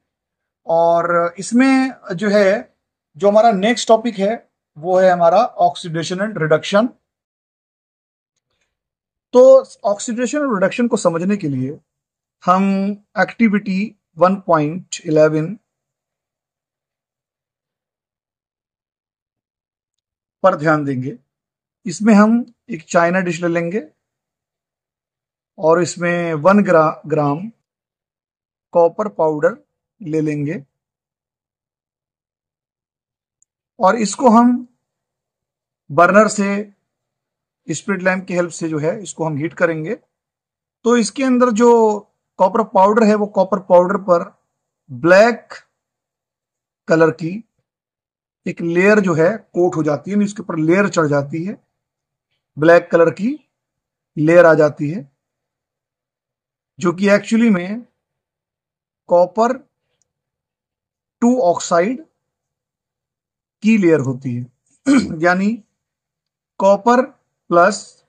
[SPEAKER 1] और इसमें जो है, जो हमारा नेक्स्ट टॉपिक है वो है हमारा ऑक्सीडेशन एंड रिडक्शन। तो ऑक्सीडेशन और रिडक्शन को समझने के लिए हम एक्टिविटी 1.11 पर ध्यान देंगे। इसमें हम एक चाइना डिश ले लेंगे और इसमें 1 ग्राम कॉपर पाउडर ले लेंगे, और इसको हम बर्नर से, स्पिरिट लैंप की हेल्प से जो है इसको हम हीट करेंगे। तो इसके अंदर जो कॉपर पाउडर है वो कॉपर पाउडर पर ब्लैक कलर की एक लेयर जो है कोट हो जाती है, इसके ऊपर लेयर चढ़ जाती है, ब्लैक कलर की लेयर आ जाती है, जो कि एक्चुअली में कॉपर 2 ऑक्साइड की लेयर होती है। यानी कॉपर प्लस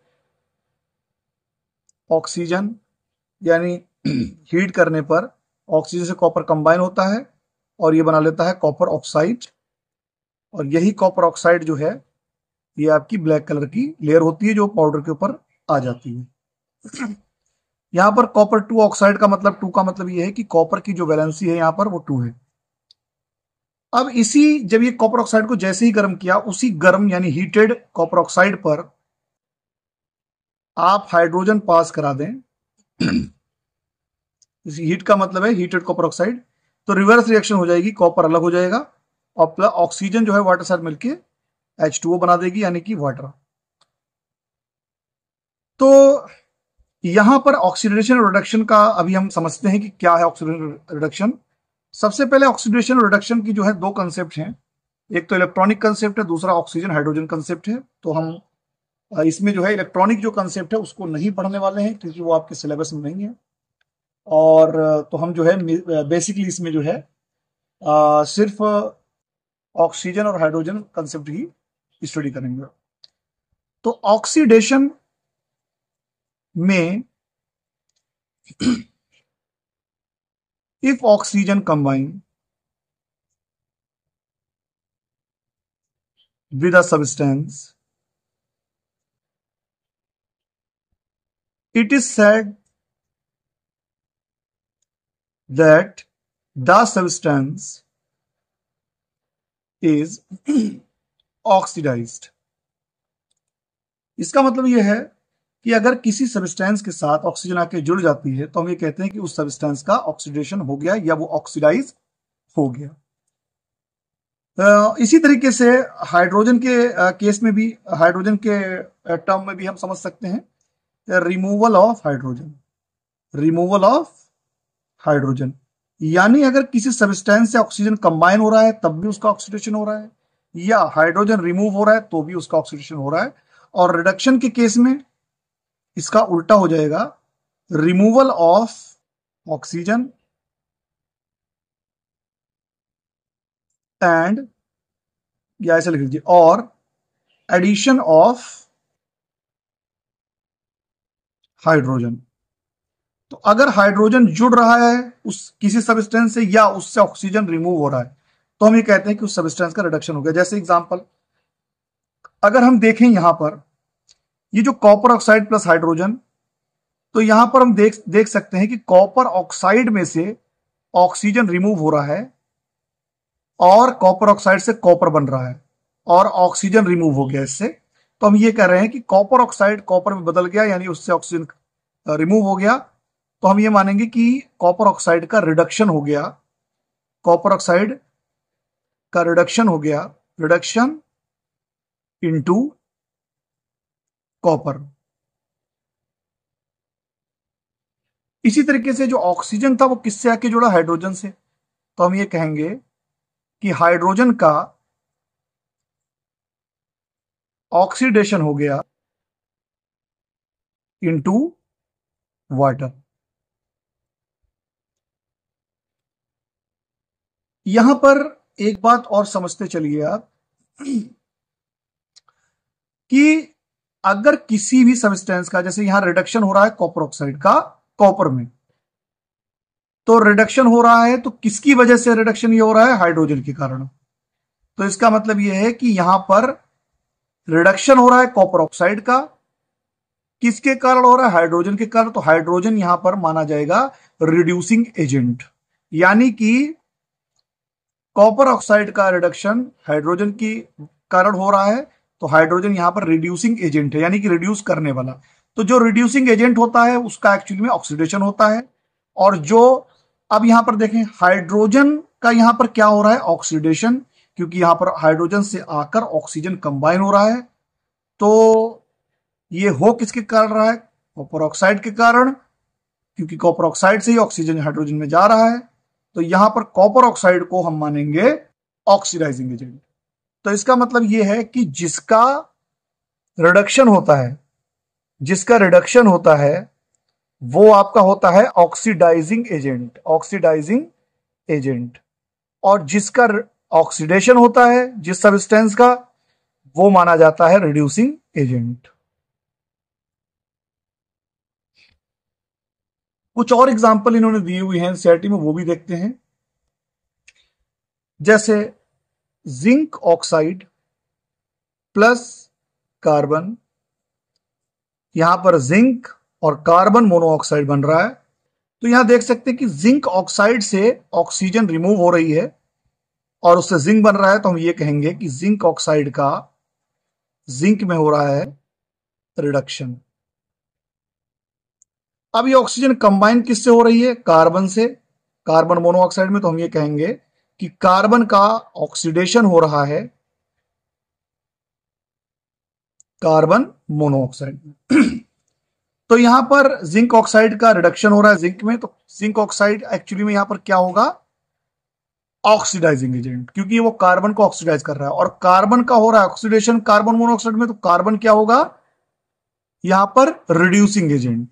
[SPEAKER 1] ऑक्सीजन, यानी हीट करने पर ऑक्सीजन से कॉपर कंबाइन होता है और ये बना लेता है कॉपर ऑक्साइड। और यही कॉपर ऑक्साइड जो है ये आपकी ब्लैक कलर की लेयर होती है जो पाउडर के ऊपर आ जाती है। यहां पर कॉपर 2 ऑक्साइड का मतलब, 2 का मतलब ये है कि कॉपर की जो वैलेंसी है यहां पर वो 2 है। अब इसी, जब ये कॉपर ऑक्साइड को जैसे ही गर्म किया, उसी गर्म यानी हीटेड कॉपर ऑक्साइड पर आप हाइड्रोजन पास करा दें। इस हीट का मतलब है हीटेड कॉपर ऑक्साइड, तो रिवर्स रिएक्शन हो जाएगी, कॉपर अलग हो जाएगा और प्लस ऑक्सीजन जो है वाटर साथ मिलके H2O बना देगी, यानी कि वाटर। तो यहां पर ऑक्सीडेशन और रिडक्शन का अभी हम समझते हैं कि क्या है ऑक्सीडेशन रिडक्शन। सबसे पहले ऑक्सीडेशन और रिडक्शन की जो है 2 कंसेप्ट हैं, एक तो इलेक्ट्रॉनिक कंसेप्ट है, दूसरा ऑक्सीजन हाइड्रोजन कंसेप्ट है। तो हम इसमें जो है इलेक्ट्रॉनिक जो कंसेप्ट है उसको नहीं पढ़ने वाले हैं क्योंकि वो आपके सिलेबस में नहीं है। और तो हम जो है बेसिकली इसमें जो है सिर्फ ऑक्सीजन और हाइड्रोजन कंसेप्ट ही स्टडी करेंगे। तो ऑक्सीडेशन में if oxygen combine with a substance, it is said that the substance is oxidized। इसका मतलब यह है कि अगर किसी सब्सटेंस के साथ ऑक्सीजन आके जुड़ जाती है तो हम ये कहते हैं कि उस सब्सटेंस का ऑक्सीडेशन हो गया या वो ऑक्सीडाइज हो गया। इसी तरीके से हाइड्रोजन के केस में भी, हाइड्रोजन के टर्म में भी हम समझ सकते हैं removal of hydrogen, removal of hydrogen, यानी अगर किसी सब्सटेंस से ऑक्सीजन कंबाइन हो रहा है तब भी उसका ऑक्सीडेशन हो रहा है, या हाइड्रोजन रिमूव हो रहा है तो भी उसका ऑक्सीडेशन हो रहा है। और रिडक्शन के केस में इसका उल्टा हो जाएगा, रिमूवल ऑफ ऑक्सीजन एंड, या ऐसे लिख लीजिए, और एडिशन ऑफ हाइड्रोजन। तो अगर हाइड्रोजन जुड़ रहा है उस किसी सब्सटेंस से या उससे ऑक्सीजन रिमूव हो रहा है तो हम ये कहते हैं कि उस सब्सटेंस का रिडक्शन हो गया। जैसे एग्जांपल अगर हम देखें यहां पर ये जो कॉपर ऑक्साइड प्लस हाइड्रोजन, तो यहां पर हम देख सकते हैं कि कॉपर ऑक्साइड में से ऑक्सीजन रिमूव हो रहा है और कॉपर ऑक्साइड से कॉपर बन रहा है और ऑक्सीजन रिमूव हो गया इससे। तो हम ये कह रहे हैं कि कॉपर ऑक्साइड कॉपर में बदल गया, यानी उससे ऑक्सीजन रिमूव हो गया। तो हम ये मानेंगे कि कॉपर ऑक्साइड का रिडक्शन हो गया, कॉपर ऑक्साइड का रिडक्शन हो गया, रिडक्शन इनटू कॉपर। इसी तरीके से जो ऑक्सीजन था वो किससे आके जुड़ा, हाइड्रोजन से। तो हम ये कहेंगे कि हाइड्रोजन का ऑक्सीडेशन हो गया इनटू वाटर। यहां पर एक बात और समझते चलिए आप कि अगर किसी भी सब्सटेंस का, जैसे यहां रिडक्शन हो रहा है कॉपर ऑक्साइड का कॉपर में, तो रिडक्शन हो रहा है तो किसकी वजह से रिडक्शन ये हो रहा है, हाइड्रोजन के कारण। तो इसका मतलब यह है कि यहां पर रिडक्शन हो रहा है कॉपर ऑक्साइड का, किसके कारण हो रहा है, हाइड्रोजन के कारण। तो हाइड्रोजन यहां पर माना जाएगा रिड्यूसिंग एजेंट, यानी कि कॉपर ऑक्साइड का रिडक्शन हाइड्रोजन के कारण हो रहा है तो हाइड्रोजन यहां पर रिड्यूसिंग एजेंट है, यानी कि रिड्यूस करने वाला। तो जो रिड्यूसिंग एजेंट होता है उसका एक्चुअली में ऑक्सीडेशन होता है। और जो अब यहां पर देखें हाइड्रोजन का यहां पर क्या हो रहा है, ऑक्सीडेशन, क्योंकि यहां पर हाइड्रोजन से आकर ऑक्सीजन कंबाइन हो रहा है। तो ये हो किसके कारण रहा है, कॉपर ऑक्साइड के कारण, क्योंकि कॉपर ऑक्साइड से ही ऑक्सीजन हाइड्रोजन में जा रहा है। तो यहां पर कॉपर ऑक्साइड को हम मानेंगे ऑक्सीडाइजिंग एजेंट। तो इसका मतलब यह है कि जिसका रिडक्शन होता है, जिसका रिडक्शन होता है वो आपका होता है ऑक्सीडाइजिंग एजेंट, ऑक्सीडाइजिंग एजेंट। और जिसका ऑक्सीडेशन होता है जिस सब्सटेंस का, वो माना जाता है रिड्यूसिंग एजेंट। कुछ और एग्जांपल इन्होंने दिए हुए हैं एनसीईआरटी में, वो भी देखते हैं। जैसे जिंक ऑक्साइड प्लस कार्बन, यहां पर जिंक और कार्बन मोनोऑक्साइड बन रहा है। तो यहां देख सकते हैं कि जिंक ऑक्साइड से ऑक्सीजन रिमूव हो रही है और उससे जिंक बन रहा है। तो हम ये कहेंगे कि जिंक ऑक्साइड का जिंक में हो रहा है रिडक्शन। अब ये ऑक्सीजन कंबाइन किससे हो रही है, कार्बन से, कार्बन मोनोऑक्साइड में। तो हम ये कहेंगे कि कार्बन का ऑक्सीडेशन हो रहा है कार्बन मोनोऑक्साइड में। तो यहां पर जिंक ऑक्साइड का रिडक्शन हो रहा है जिंक में। तो जिंक ऑक्साइड एक्चुअली में यहां पर क्या होगा, ऑक्सीडाइजिंग एजेंट, क्योंकि वो कार्बन को ऑक्सीडाइज कर रहा है। और कार्बन का हो रहा है ऑक्सीडेशन कार्बन मोनोऑक्साइड में, तो कार्बन क्या होगा यहां पर, रिड्यूसिंग एजेंट।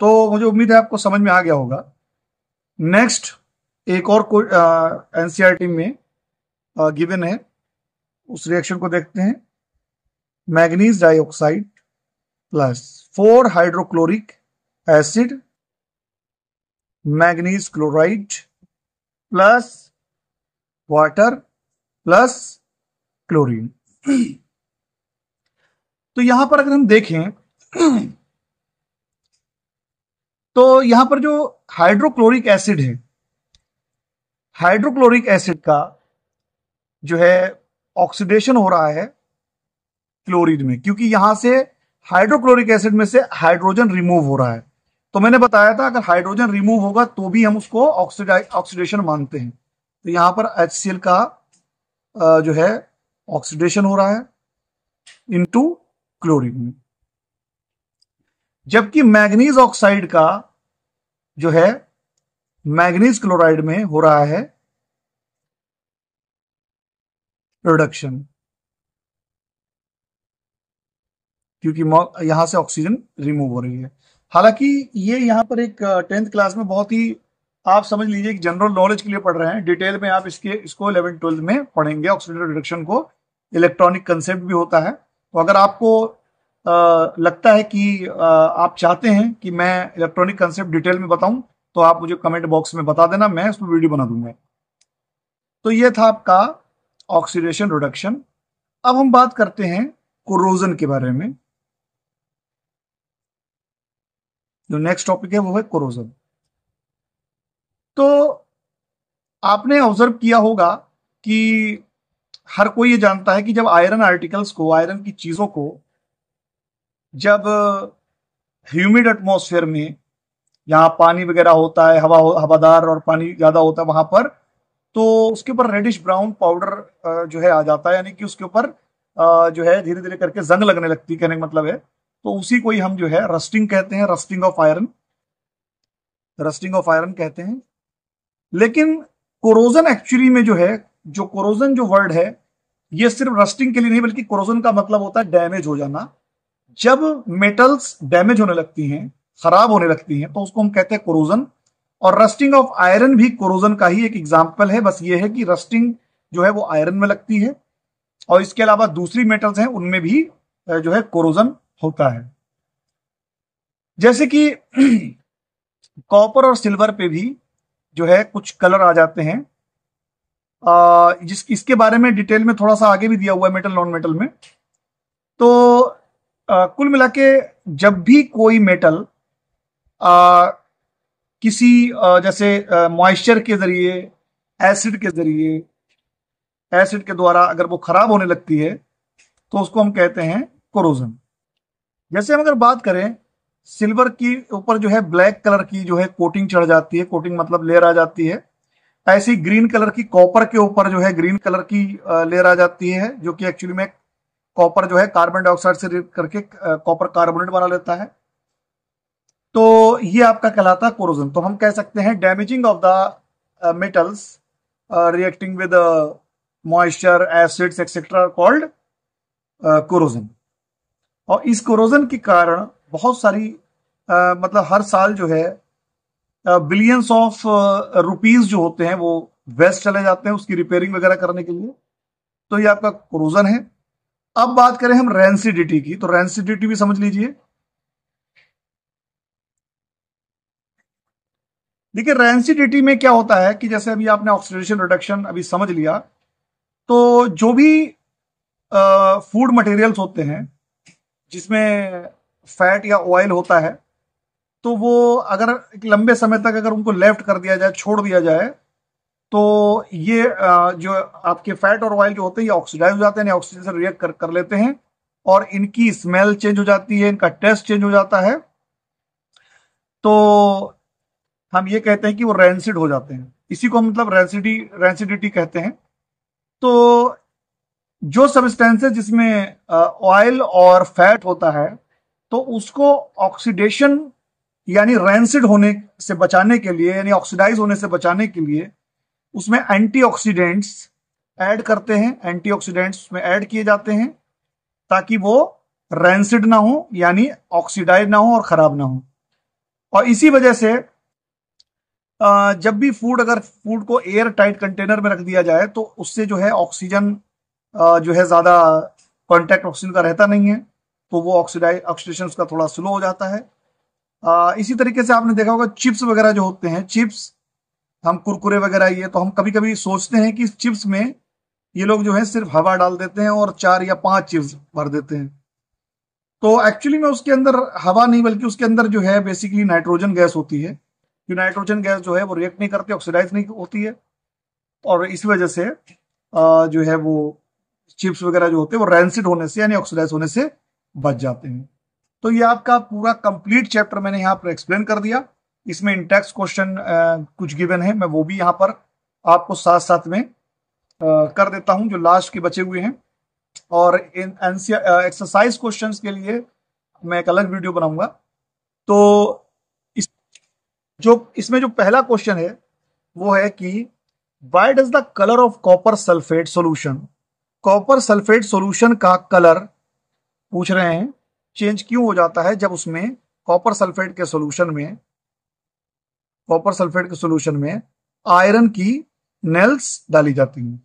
[SPEAKER 1] तो मुझे उम्मीद है आपको समझ में आ गया होगा। नेक्स्ट एक और एनसीईआरटी में गिवन है, उस रिएक्शन को देखते हैं। Manganese dioxide plus 4 hydrochloric acid, manganese chloride plus water plus chlorine. तो यहां पर अगर हम देखें तो यहां पर जो हाइड्रोक्लोरिक एसिड है, हाइड्रोक्लोरिक एसिड का जो है ऑक्सीडेशन हो रहा है क्लोरीन में, क्योंकि यहां से हाइड्रोक्लोरिक एसिड में से हाइड्रोजन रिमूव हो रहा है। तो मैंने बताया था अगर हाइड्रोजन रिमूव होगा तो भी हम उसको ऑक्सीडेशन मानते हैं। तो यहां पर HCl का जो है ऑक्सीडेशन हो रहा है इनटू क्लोरीन में, जबकि मैग्नीज ऑक्साइड का जो है मैग्नीज क्लोराइड में हो रहा है रिडक्शन, क्योंकि यहां से ऑक्सीजन रिमूव हो रही है। हालांकि ये यहाँ पर एक 10th क्लास में बहुत ही, आप समझ लीजिए कि जनरल नॉलेज के लिए पढ़ रहे हैं, डिटेल में आप इसको 11th 12th में पढ़ेंगे ऑक्सीडेटिव रिडक्शन को, इलेक्ट्रॉनिक कंसेप्ट भी होता है। तो अगर आपको लगता है कि आप चाहते हैं कि मैं इलेक्ट्रॉनिक कंसेप्ट डिटेल में बताऊं, तो आप मुझे कमेंट बॉक्स में बता देना, मैं उस पर वीडियो बना दूंगा। तो ये था आपका ऑक्सीडेशन रिडक्शन। अब हम बात करते हैं कोरोजन के बारे में। जो नेक्स्ट टॉपिक है वो है कोरोजन। तो आपने ऑब्जर्व किया होगा कि हर कोई ये जानता है कि जब आयरन आर्टिकल्स को, आयरन की चीजों को जब ह्यूमिड एटमॉस्फेयर में, यहाँ पानी वगैरह होता है, हवादार और पानी ज्यादा होता है वहां पर, तो उसके ऊपर रेडिश ब्राउन पाउडर जो है आ जाता है, यानी कि उसके ऊपर जो है धीरे धीरे करके जंग लगने लगती है, कहने का मतलब है। तो उसी को ही हम जो है रस्टिंग कहते हैं, rusting of iron, rusting of iron कहते हैं। लेकिन कोरोजन एक्चुअली में जो है, जो कोरोजन जो वर्ड है, ये सिर्फ रस्टिंग के लिए नहीं, बल्कि कोरोजन का मतलब होता है डैमेज हो जाना। जब मेटल्स डैमेज होने लगती हैं, खराब होने लगती हैं, तो उसको हम कहते हैं कोरोजन। और रस्टिंग ऑफ आयरन भी कोरोजन का ही एक एग्जाम्पल है, बस ये है कि रस्टिंग जो है वो आयरन में लगती है, और इसके अलावा दूसरी मेटल्स हैं उनमें भी जो है कोरोजन होता है। जैसे कि कॉपर और सिल्वर पे भी जो है कुछ कलर आ जाते हैं, इसके बारे में डिटेल में थोड़ा सा आगे भी दिया हुआ है मेटल नॉन मेटल में। तो कुल मिला के जब भी कोई मेटल किसी जैसे मॉइस्चर के जरिए, एसिड के जरिए, एसिड के द्वारा अगर वो खराब होने लगती है, तो उसको हम कहते हैं कोरोजन। जैसे हम अगर बात करें, सिल्वर की ऊपर जो है ब्लैक कलर की जो है कोटिंग चढ़ जाती है, कोटिंग मतलब लेयर आ जाती है। ऐसी ग्रीन कलर की कॉपर के ऊपर जो है ग्रीन कलर की लेयर आ जाती है, जो कि एक्चुअली में कॉपर जो है कार्बन डाइऑक्साइड से रिएक्ट करके कॉपर कार्बोनेट बना लेता है। तो ये आपका कहलाता है कोरोजन। तो हम कह सकते हैं damaging of the metals reacting with moisture, acids etcetera called corrosion. और इस कोरोजन के कारण बहुत सारी मतलब हर साल जो है बिलियंस ऑफ रुपीज जो होते हैं वो वेस्ट चले जाते हैं उसकी रिपेयरिंग वगैरह करने के लिए। तो ये आपका कोरोजन है। अब बात करें हम रेंसिडिटी की, तो रेंसिडिटी भी समझ लीजिए। देखिए रेंसिडिटी में क्या होता है कि जैसे अभी आपने ऑक्सीडेशन रिडक्शन अभी समझ लिया, तो जो भी फूड मटेरियल्स होते हैं जिसमें फैट या ऑयल होता है, तो वो अगर एक लंबे समय तक अगर उनको लेफ्ट कर दिया जाए, छोड़ दिया जाए, तो ये जो आपके फैट और ऑयल जो होते हैं ये ऑक्सीडाइज हो जाते हैं, ऑक्सीजन से रिएक्ट कर लेते हैं, और इनकी स्मेल चेंज हो जाती है, इनका टेस्ट चेंज हो जाता है। तो हम ये कहते हैं कि वो रेंसिड हो जाते हैं। इसी को मतलब रेंसिडिटी कहते हैं। तो जो सब्सटेंसेस जिसमें ऑयल और फैट होता है, तो उसको ऑक्सीडेशन यानी रेंसिड होने से बचाने के लिए, यानी ऑक्सीडाइज होने से बचाने के लिए उसमें एंटीऑक्सीडेंट्स ऐड करते हैं, एंटीऑक्सीडेंट्स में ऐड किए जाते हैं ताकि वो रेंसिड ना हो, यानी ऑक्सीडाइज ना हो और खराब ना हो। और इसी वजह से जब भी अगर फूड को एयर टाइट कंटेनर में रख दिया जाए, तो उससे जो है ऑक्सीजन जो है ज्यादा कॉन्टैक्ट ऑक्सीजन का रहता नहीं है, तो वो ऑक्सीडेशन उसका थोड़ा स्लो हो जाता है। इसी तरीके से आपने देखा होगा चिप्स वगैरह जो होते हैं, चिप्स हम कुरकुरे वगैरह, ये तो हम कभी कभी सोचते हैं कि चिप्स में ये लोग जो है सिर्फ हवा डाल देते हैं और 4 या 5 चिप्स भर देते हैं। तो एक्चुअली में उसके अंदर हवा नहीं, बल्कि उसके अंदर जो है बेसिकली नाइट्रोजन गैस होती है। कि नाइट्रोजन गैस जो है वो रिएक्ट नहीं करती, ऑक्सीडाइज नहीं होती है, और इस वजह से जो है वो चिप्स वगैरह जो होते हैं वो रैंसिड होने से यानी ऑक्सीडाइज होने से बच जाते हैं। तो ये आपका पूरा कंप्लीट चैप्टर मैंने यहाँ पर एक्सप्लेन कर दिया। इसमें इंटेक्स क्वेश्चन कुछ गिवन है, मैं वो भी यहाँ पर आपको साथ साथ में कर देता हूं जो लास्ट के बचे हुए हैं, और इन एक्सरसाइज क्वेश्चंस के लिए मैं एक अलग वीडियो बनाऊंगा। तो इस जो इसमें जो पहला क्वेश्चन है वो है कि why does the colour of copper sulphate solution, copper sulphate solution का कलर पूछ रहे हैं चेंज क्यों हो जाता है जब उसमें कॉपर सल्फेट के सॉल्यूशन में आयरन की नेल्स डाली जाती हैं।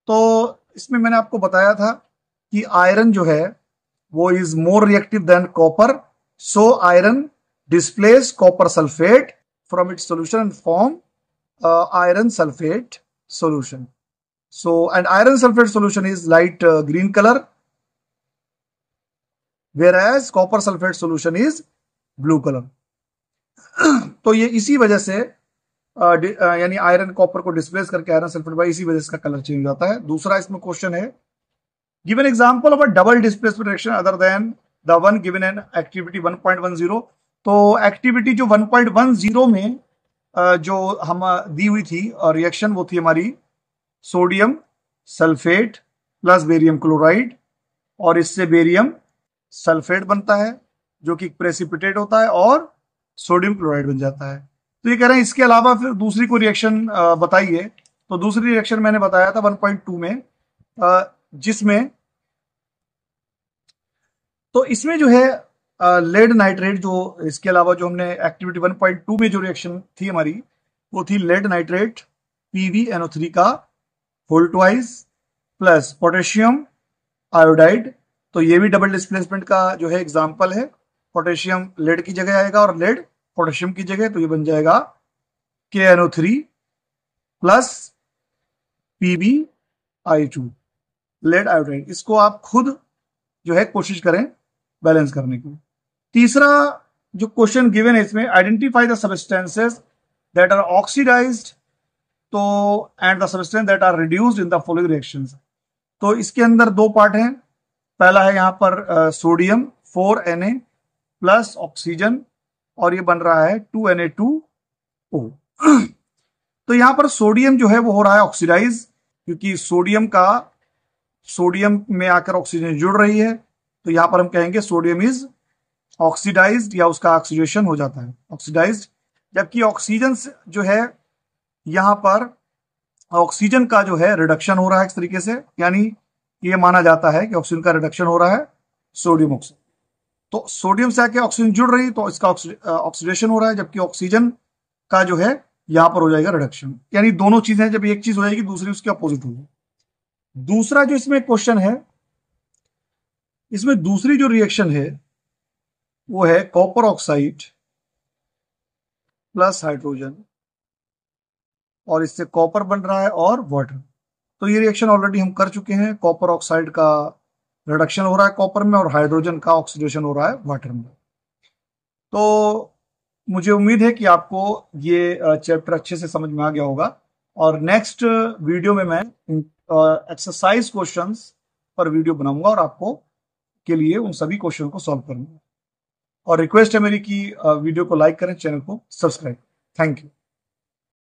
[SPEAKER 1] तो इसमें मैंने आपको बताया था कि आयरन जो है वो is more reactive than copper, so iron displace copper sulphate from its solution and form iron sulfate solution. So an iron sulfate solution is light green color, whereas copper sulfate solution is blue color. तो ये इसी वजह से यानी आयरन कॉपर को डिस्प्लेस करके आयरन सल्फेट बाई इसी वजह से इसका कलर चेंज हो जाता है। दूसरा इसमें क्वेश्चन है, given example of a double displacement reaction other than the one given in activity 1.10। तो एक्टिविटी जो 1.10 में जो हम दी हुई थी रिएक्शन वो थी हमारी sodium sulphate plus barium chloride, और इससे बेरियम सल्फेट बनता है जो कि प्रेसिपिटेट होता है और सोडियम क्लोराइड बन जाता है। तो ये कह रहे हैं इसके अलावा फिर दूसरी कोई रिएक्शन बताइए। तो दूसरी रिएक्शन मैंने बताया था 1.2 में, जिसमें तो इसमें जो है लेड नाइट्रेट, जो इसके अलावा जो हमने एक्टिविटी 1.2 में जो रिएक्शन थी हमारी वो थी लेड नाइट्रेट PbNO3 का whole twice plus potassium iodide. तो ये भी डबल डिस्प्लेसमेंट का जो है एग्जांपल है, पोटेशियम लेड की जगह आएगा और लेड पोटेशियम की जगह, तो ये बन जाएगा KNO3 plus PbI2 lead iodide. इसको आप खुद जो है कोशिश करें बैलेंस करने की। तीसरा जो क्वेश्चन गिवन है इसमें, identify the substances that are oxidised तो and the substance that are reduced in the following reactions. तो इसके अंदर दो पार्ट हैं। पहला है यहाँ पर सोडियम 4Na प्लस ऑक्सीजन, और ये बन रहा है 2Na2O। तो यहाँ पर सोडियम जो है वो हो रहा है ऑक्सीडाइज, क्योंकि सोडियम में आकर ऑक्सीजन जुड़ रही है, तो यहां पर हम कहेंगे सोडियम इज ऑक्सीडाइज्ड या उसका ऑक्सीडेशन हो जाता है ऑक्सीडाइज्ड। जबकि ऑक्सीजन जो है यहां पर ऑक्सीजन का जो है रिडक्शन हो रहा है इस तरीके से, यानी ये माना जाता है कि ऑक्सीजन का रिडक्शन हो रहा है सोडियम ऑक्साइड। तो सोडियम से आके ऑक्सीजन जुड़ रही तो इसका ऑक्सीडेशन हो रहा है, जबकि ऑक्सीजन का जो है यहां पर हो जाएगा रिडक्शन। यानी दोनों चीजें जब एक चीज हो जाएगी दूसरी उसके अपोजिट होगी। दूसरा जो इसमें क्वेश्चन है, इसमें दूसरी जो रिएक्शन है वो है कॉपर ऑक्साइड प्लस हाइड्रोजन, और इससे कॉपर बन रहा है और वाटर। तो ये रिएक्शन ऑलरेडी हम कर चुके हैं, कॉपर ऑक्साइड का रिडक्शन हो रहा है कॉपर में और हाइड्रोजन का ऑक्सीडेशन हो रहा है वाटर में। तो मुझे उम्मीद है कि आपको ये चैप्टर अच्छे से समझ में आ गया होगा, और नेक्स्ट वीडियो में मैं एक्सरसाइज क्वेश्चंस पर वीडियो बनाऊंगा और आपको के लिए उन सभी क्वेश्चन को सॉल्व करूंगा। और रिक्वेस्ट है मेरी कि वीडियो को लाइक करें, चैनल को सब्सक्राइब। Thank you.